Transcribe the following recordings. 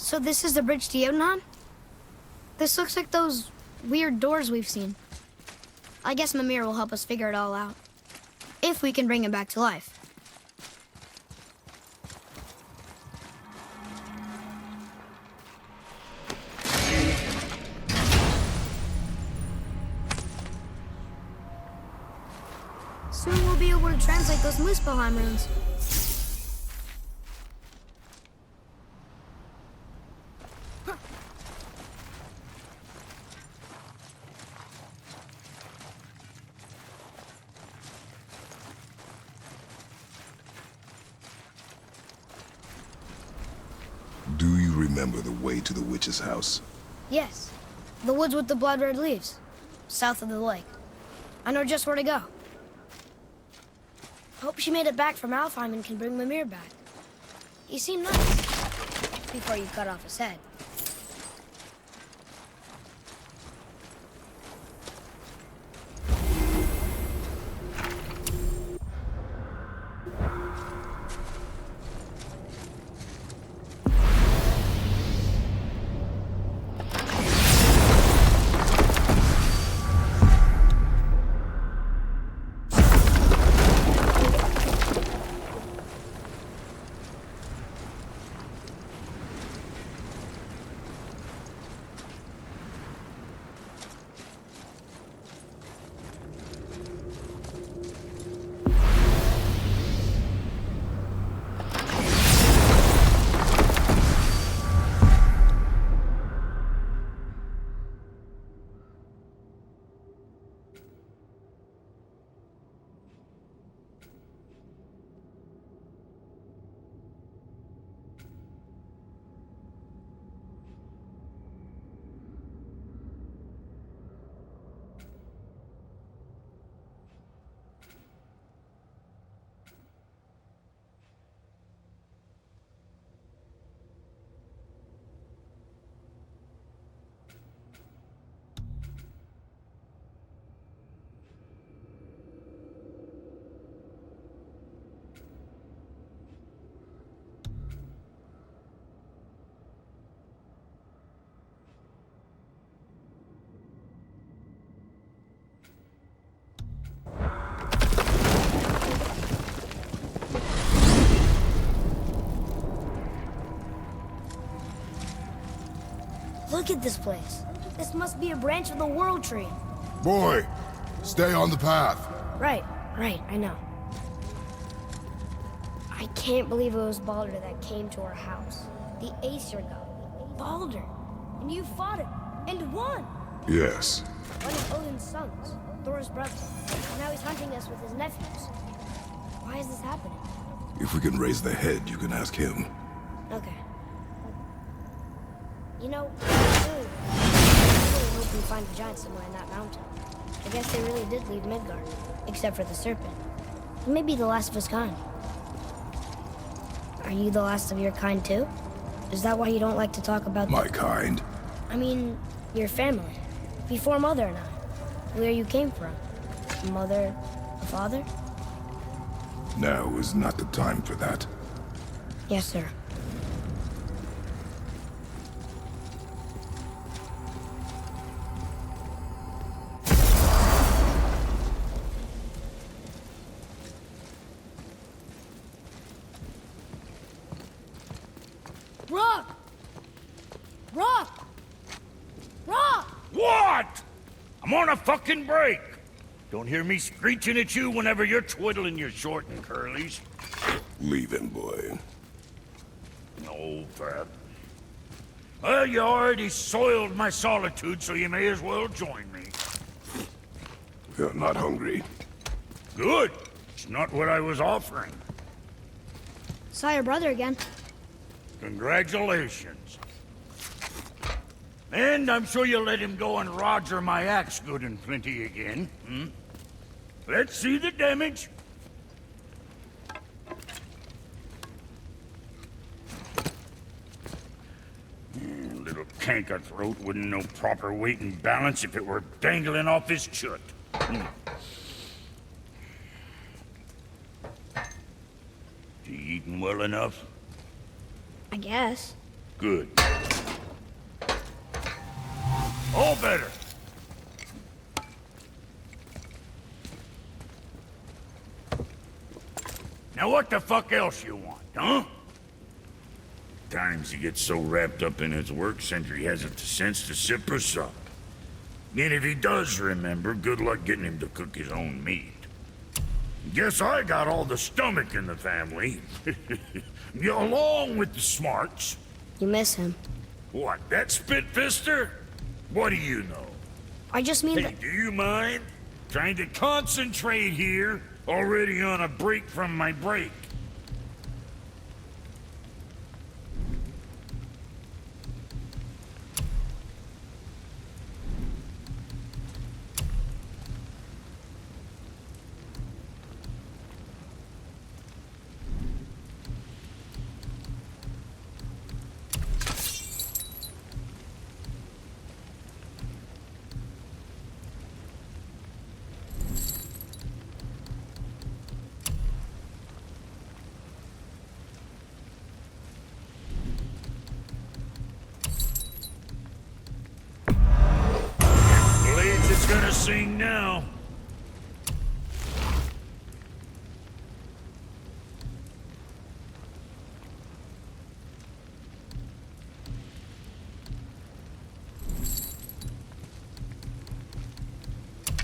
So this is the bridge to Jotunheim? This looks like those weird doors we've seen. I guess Mimir will help us figure it all out. If we can bring him back to life. Soon we'll be able to translate those Muspelheim runes. Do you remember the way to the witch's house? Yes. The woods with the blood-red leaves. South of the lake. I know just where to go. Hope she made it back from Alfheim and can bring Mimir back. He seemed nice. Before you cut off his head. Look at this place. This must be a branch of the World Tree. Boy, stay on the path. Right, I know. I can't believe it was Baldur that came to our house. The Aesir god. Baldur. And you fought him. And won. Yes. One of Odin's sons. Thor's brother. And now he's hunting us with his nephews. Why is this happening? If we can raise the head, you can ask him. Okay. You know, I really hope we find the giant somewhere in that mountain. I guess they really did leave Midgard, except for the serpent. Maybe the last of his kind. Are you the last of your kind too? Is that why you don't like to talk about My kind? I mean, your family. Before Mother and I. Where you came from. A mother, a father? Now is not the time for that. Yes, sir. Rock! Rock! Rock! What? I'm on a fucking break. Don't hear me screeching at you whenever you're twiddling your short and curlies. Leave him, boy. No, Fab. Well, you already soiled my solitude, so you may as well join me. You're not hungry. Good. It's not what I was offering. Saw your brother again. Congratulations. And I'm sure you'll let him go and roger my axe good and plenty again, hmm? Let's see the damage. Little canker throat wouldn't know proper weight and balance if it were dangling off his chut. You eating well enough? I guess. Good. All better. Now what the fuck else you want, huh? Times he gets so wrapped up in his work, Sentry hasn't the sense to sip or sup. And if he does remember, good luck getting him to cook his own meat. Guess I got all the stomach in the family. Along with the smarts. You miss him. What, that spit-fister? What do you know? I just mean Hey, that... do you mind? Trying to concentrate here, already on a break from my break. Blades is gonna sing now.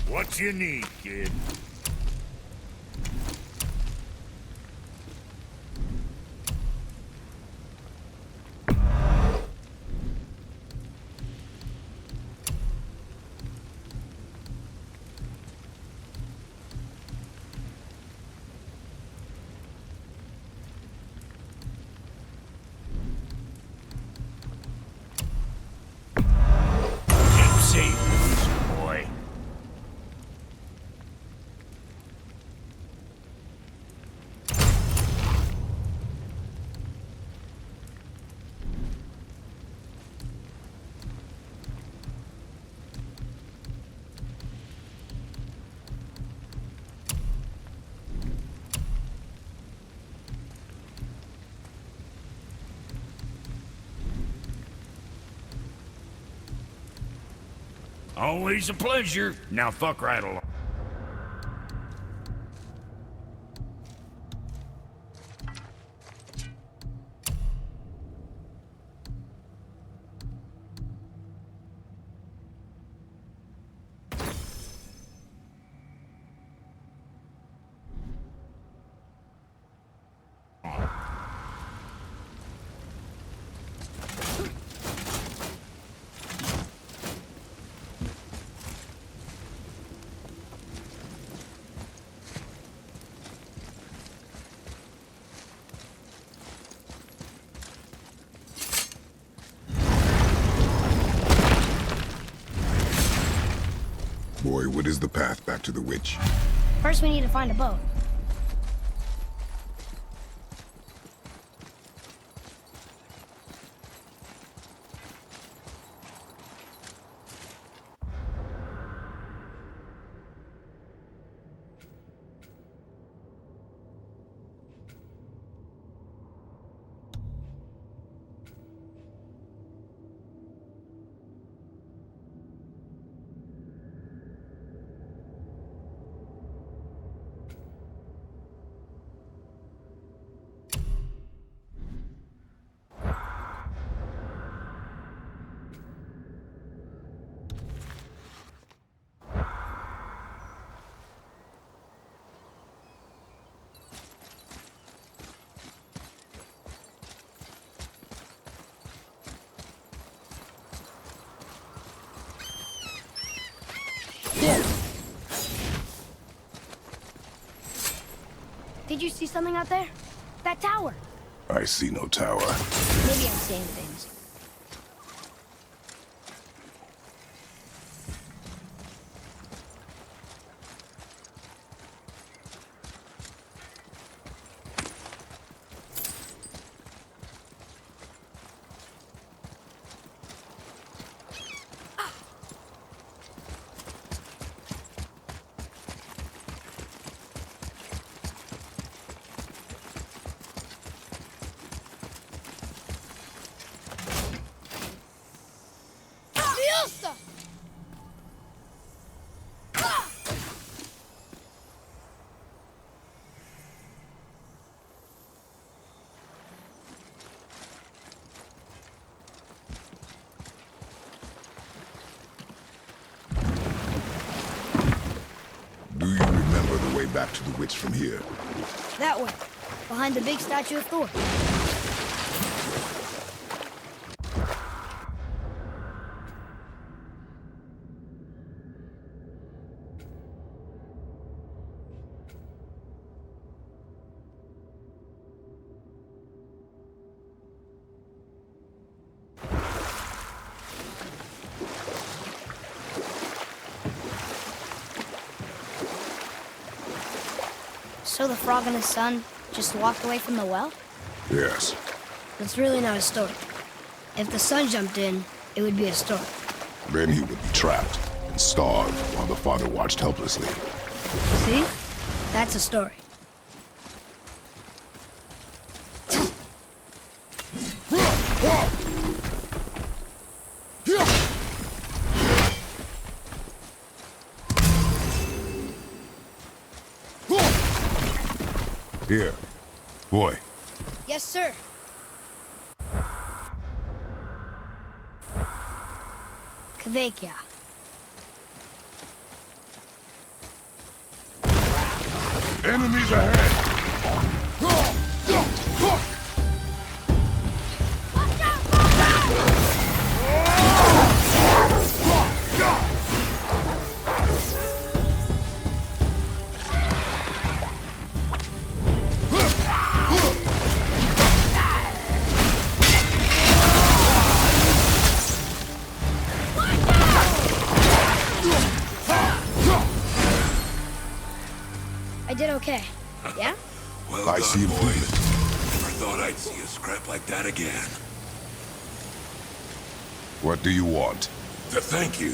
What you need, kid? Keep safe, boy. Always a pleasure. Now fuck right along. Boy, what is the path back to the witch? First we need to find a boat. Did you see something out there? That tower. I see no tower. Maybe I'm seeing things. get back to the witch from here? That way, behind the big statue of Thor. So the frog and his son just walked away from the well? Yes. That's really not a story. If the son jumped in, it would be a story. Then he would be trapped and starved while the father watched helplessly. See? That's a story. Here. Boy. Yes, sir. Kvekia. Enemies ahead! I did okay. Yeah? Well I done, see boys. improvement. Never thought I'd see a scrap like that again. What do you want? To thank you.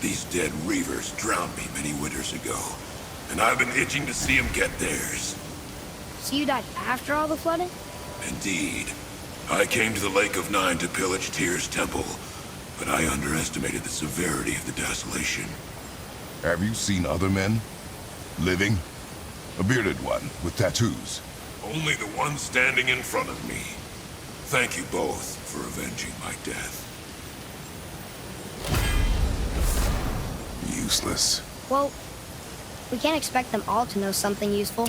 These dead reavers drowned me many winters ago, and I've been itching to see them get theirs. So you died after all the flooding? Indeed. I came to the Lake of Nine to pillage Tyr's temple, but I underestimated the severity of the desolation. Have you seen other men? Living? A bearded one with tattoos. Only the one standing in front of me. Thank you both for avenging my death. Useless. Well, we can't expect them all to know something useful.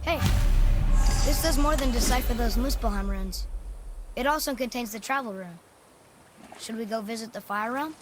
Hey, this does more than decipher those Muspelheim runes. It also contains the travel rune. Should we go visit the Fire Realm?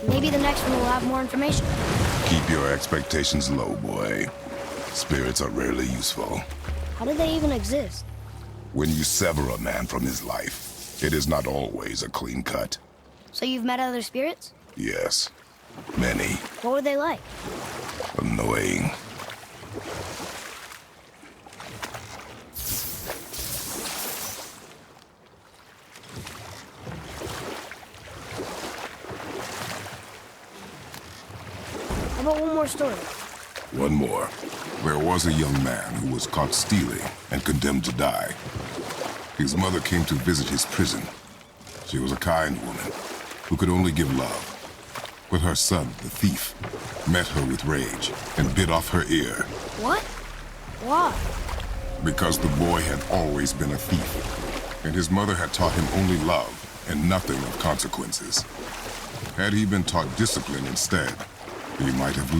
Maybe the next one will have more information. Keep your expectations low, boy. Spirits are rarely useful. How do they even exist? When you sever a man from his life, it is not always a clean cut. So you've met other spirits? Yes, many. What were they like? Annoying. How about one more story? One more. There was a young man who was caught stealing and condemned to die. His mother came to visit his prison. She was a kind woman who could only give love. But her son, the thief, met her with rage and bit off her ear. What? Why? Because the boy had always been a thief, and his mother had taught him only love and nothing of consequences. Had he been taught discipline instead, he might have lived.